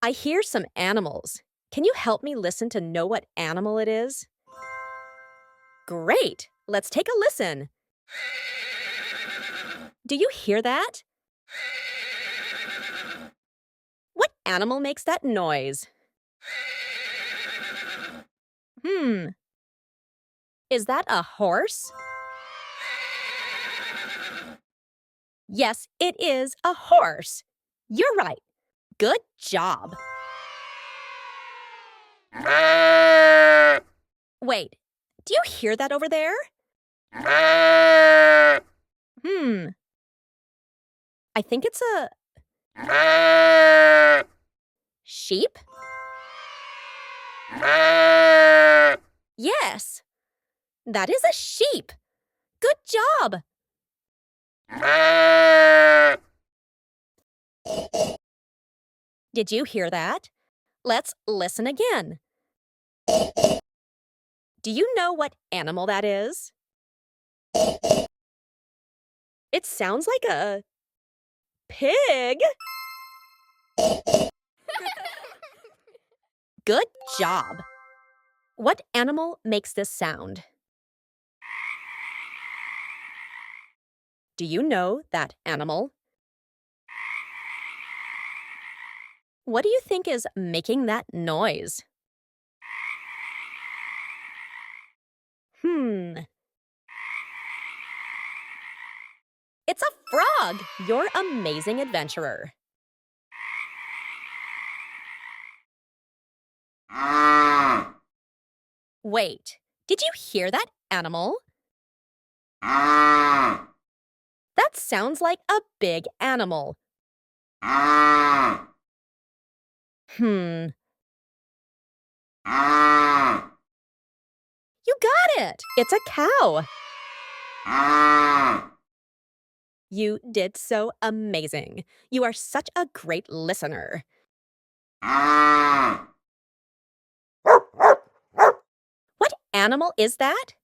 I hear some animals. Can you help me listen to know what animal it is? Great! Let's take a listen. Do you hear that? What animal makes that noise? Is that a horse? Yes, it is a horse. You're right. Good job. Wait, do you hear that over there? I think it's a sheep? Yes, that is a sheep. Good job. Did you hear that? Let's listen again. Do you know what animal that is? It sounds like a pig. Good job. What animal makes this sound? Do you know that animal? What do you think is making that noise? It's a frog! You're amazing adventurer. Wait, did you hear that animal? That sounds like a big animal. You got it! It's a cow. You did so amazing. You are such a great listener. What animal is that?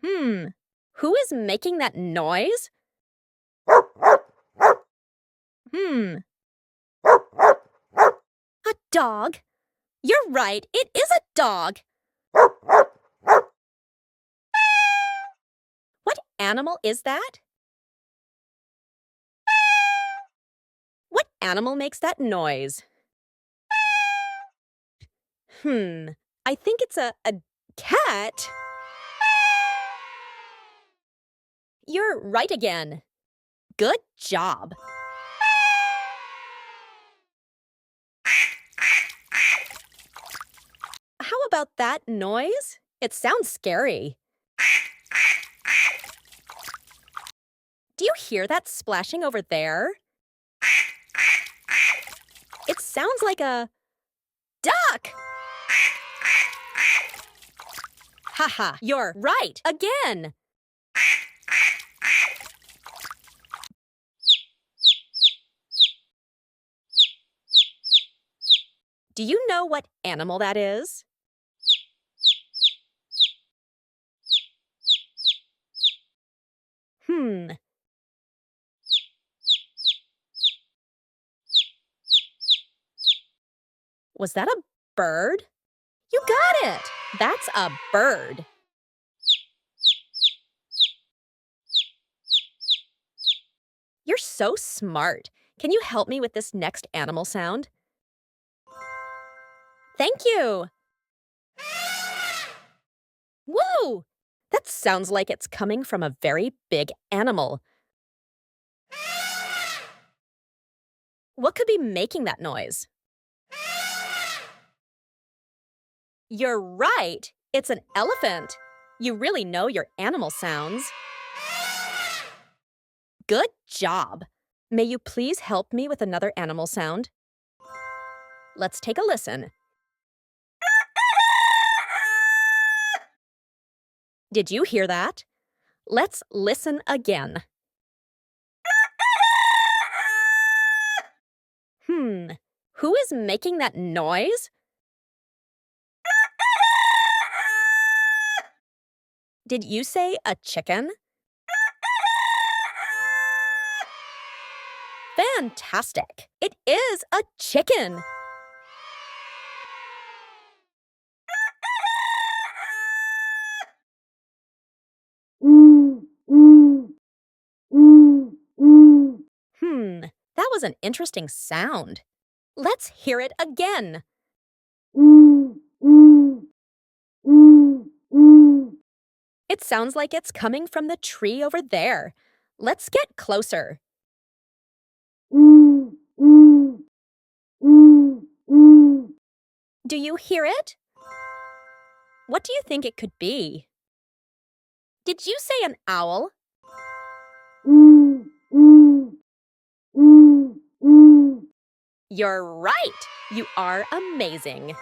Who is making that noise? A dog? You're right, it is a dog. What animal is that? What animal makes that noise? I think it's a cat. You're right again. Good job. How about that noise? It sounds scary. Do you hear that splashing over there? It sounds like a duck! Haha, you're right again! Do you know what animal that is? Was that a bird? You got it! That's a bird. You're so smart. Can you help me with this next animal sound? Thank you! Whoa! That sounds like it's coming from a very big animal. What could be making that noise? You're right! It's an elephant. You really know your animal sounds. Good job! May you please help me with another animal sound? Let's take a listen. Did you hear that? Let's listen again. Who is making that noise? Did you say a chicken? Fantastic! It is a chicken! That was an interesting sound. Let's hear it again. It sounds like it's coming from the tree over there. Let's get closer. Do you hear it? What do you think it could be? Did you say an owl? You're right! You are amazing.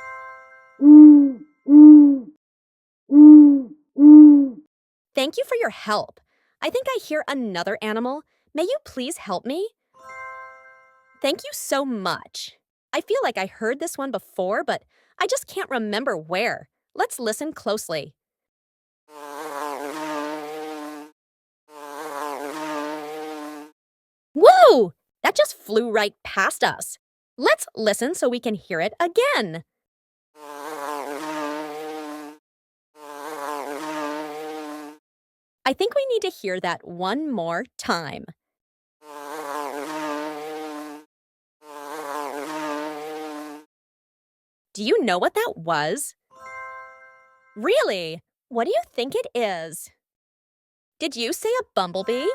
Thank you for your help. I think I hear another animal. May you please help me? Thank you so much. I feel like I heard this one before, but I just can't remember where. Let's listen closely. Whoa! That just flew right past us. Let's listen so we can hear it again. I think we need to hear that one more time. Do you know what that was? Really? What do you think it is? Did you say a bumblebee?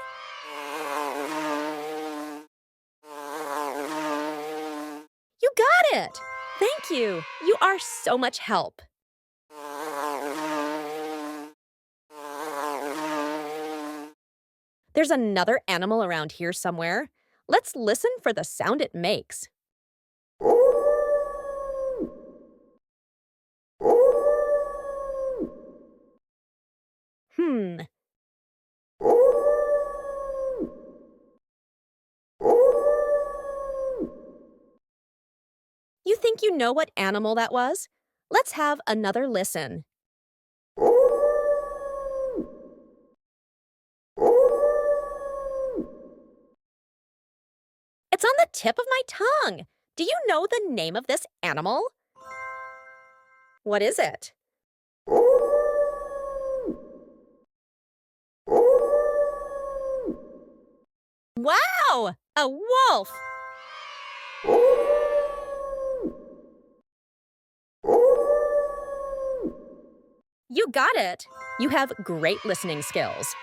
You got it! Thank you! You are so much help. There's another animal around here somewhere. Let's listen for the sound it makes. You think you know what animal that was? Let's have another listen. It's on the tip of my tongue. Do you know the name of this animal? What is it? Wow! A wolf! You got it! You have great listening skills.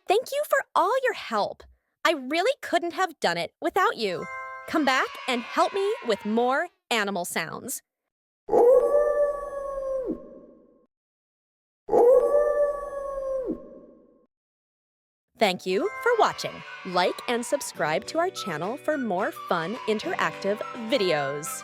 Thank you for all your help. I really couldn't have done it without you. Come back and help me with more animal sounds. Thank you for watching. Like and subscribe to our channel for more fun, interactive videos.